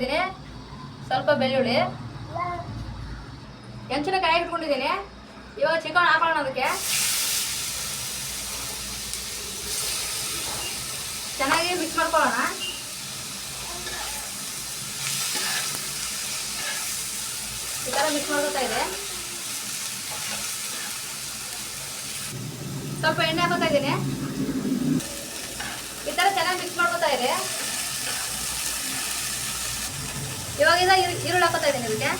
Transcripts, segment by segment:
ಇದ್ದೀನಿ, ಸ್ವಲ್ಪ ಬೆಳ್ಳುಳ್ಳಿ, ಹೆಂಚಿನಕಾಯಿ ಇಟ್ಕೊಂಡಿದ್ದೀನಿ. ಇವಾಗ ಚಿಕನ್ ಹಾಕೋಣ. ಅದಕ್ಕೆ ಚೆನ್ನಾಗಿ ಮಿಕ್ಸ್ ಮಾಡ್ಕೊಳ್ಳೋಣ. ಈ ಥರ ಮಿಕ್ಸ್ ಮಾಡ್ಕೊತಾ ಇದೆ. ಸ್ವಲ್ಪ ಎಣ್ಣೆ ಹಾಕೋತಾ ಇದ್ದೀನಿ. ಈ ಥರ ಚೆನ್ನಾಗಿ ಮಿಕ್ಸ್ ಮಾಡ್ಕೊತಾ ಇದೆ. ಇವಾಗ ಈರುಳ್ಳಿ ಹಾಕೋತಾ ಇದ್ದೀನಿ. ಇದಕ್ಕೆ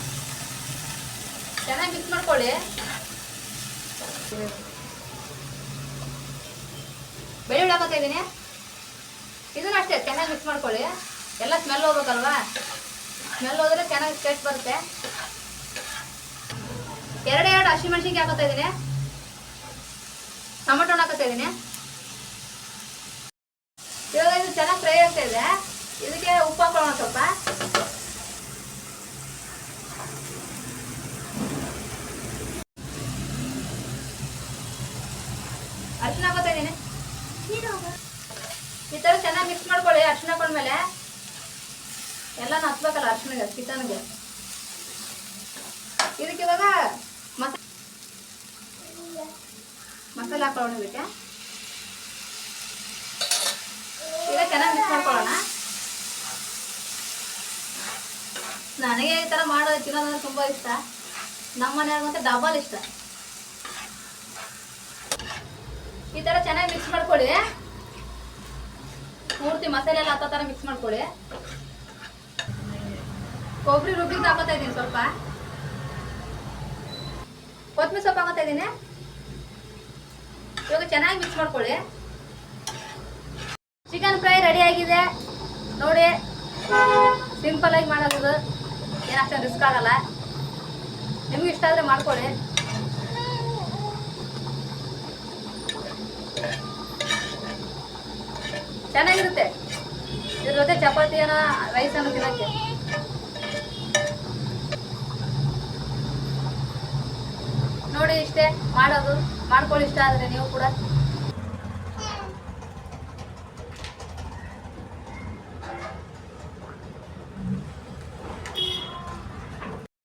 ಚೆನ್ನಾಗಿ ಮಿಕ್ಸ್ ಮಾಡ್ಕೊಳ್ಳಿ. ಬೆಳ್ಳುಳ್ಳಿ ಹಾಕೋತಾ ಇದ್ದೀನಿ. ಇದನ್ನ ಅಷ್ಟೇ ಚೆನ್ನಾಗಿ ಮಿಕ್ಸ್ ಮಾಡ್ಕೊಳ್ಳಿ. ಎಲ್ಲ ಸ್ಮೆಲ್ ಹೋಗ್ಬೇಕಲ್ವಾ, ಸ್ಮೆಲ್ ಹೋದ್ರೆ ಚೆನ್ನಾಗಿ ಟೇಸ್ಟ್ ಬರುತ್ತೆ. ಎರಡು ಹಸಿಮೆಣಸಿನ್ಕಾಯಿ ಹಾಕೋತಾ ಇದ್ದೀನಿ. ಟೊಮೆಟೊ ಹಾಕೋತಾ ಇದ್ದೀನಿ. ಇವಾಗ ಇದು ಚೆನ್ನಾಗಿ ಫ್ರೈ ಆಗ್ತಾ ಇದೆ. ಇದಕ್ಕೆ ಉಪ್ಪು ಹಾಕೊಳ್ಳೋಣ. ಸ್ವಲ್ಪ ಅರಿಶಿನ ಹಾಕೋತಾ ಇದ್ದೀನಿ. ಈ ಥರ ಚೆನ್ನಾಗಿ ಮಿಕ್ಸ್ ಮಾಡ್ಕೊಳ್ಳಿ. ಅರಿಶಿನ ಹಾಕೊಂಡ್ಮೇಲೆ ಎಲ್ಲ ಹಚ್ಬೇಕಲ್ಲ ಅರಿಶಿನಿಗೆ, ಚಿಕನ್ಗೆ. ಇದಕ್ಕೆ ಇವಾಗ ಮಸಾಲೆ ಹಾಕೊಳ್ಳೋಣ. ಇದಕ್ಕೆ ಈಗ ಚೆನ್ನಾಗಿ ಮಿಕ್ಸ್ ಮಾಡ್ಕೊಳ್ಳೋಣ. ನನಗೆ ಈ ಥರ ಮಾಡೋದು ತಿನ್ನೋದಂದ್ರೆ ತುಂಬ ಇಷ್ಟ. ನಮ್ಮ ಮನೆಯವ್ರಿಗೆ ಮತ್ತೆ ಡಬಲ್ ಇಷ್ಟ. ಈ ಥರ ಚೆನ್ನಾಗಿ ಮಿಕ್ಸ್ ಮಾಡ್ಕೊಳ್ಳಿ. ಪೂರ್ತಿ ಮಸಾಲೆ ಎಲ್ಲ ಹತ್ತೋ ಥರ ಮಿಕ್ಸ್ ಮಾಡ್ಕೊಳ್ಳಿ. ಕೊಬ್ಬರಿ ರುಬ್ಬಿದ್ದು ಹಾಕೋತಾ ಇದ್ದೀನಿ. ಸ್ವಲ್ಪ ಕೊತ್ತಂಬರಿ ಸೊಪ್ಪು ಹಾಕೋತಾ ಇದ್ದೀನಿ. ಇವಾಗ ಚೆನ್ನಾಗಿ ಮಿಕ್ಸ್ ಮಾಡ್ಕೊಳ್ಳಿ. ಚಿಕನ್ ಫ್ರೈ ರೆಡಿ ಆಗಿದೆ ನೋಡಿ. ಸಿಂಪಲ್ ಆಗಿ ಮಾಡೋದು, ಏನು ಅಷ್ಟೊಂದು ರಿಸ್ಕ್ ಆಗಲ್ಲ. ನಿಮ್ಗೆ ಇಷ್ಟ ಆದರೆ ಮಾಡ್ಕೊಳ್ಳಿ. ಚೆನ್ನಾಗಿರುತ್ತೆ. ಇದ್ರ ಜೊತೆ ಚಪಾತಿ ಏನೋ ರೈಸ್ ಅನ್ನೋ ತಿನ್ನೋಕ್ಕೆ. ನೋಡಿ ಇಷ್ಟೇ ಮಾಡೋದು. ಮಾಡ್ಕೊಳ್ಳಿ ಇಷ್ಟ ಆದರೆ ನೀವು ಕೂಡ.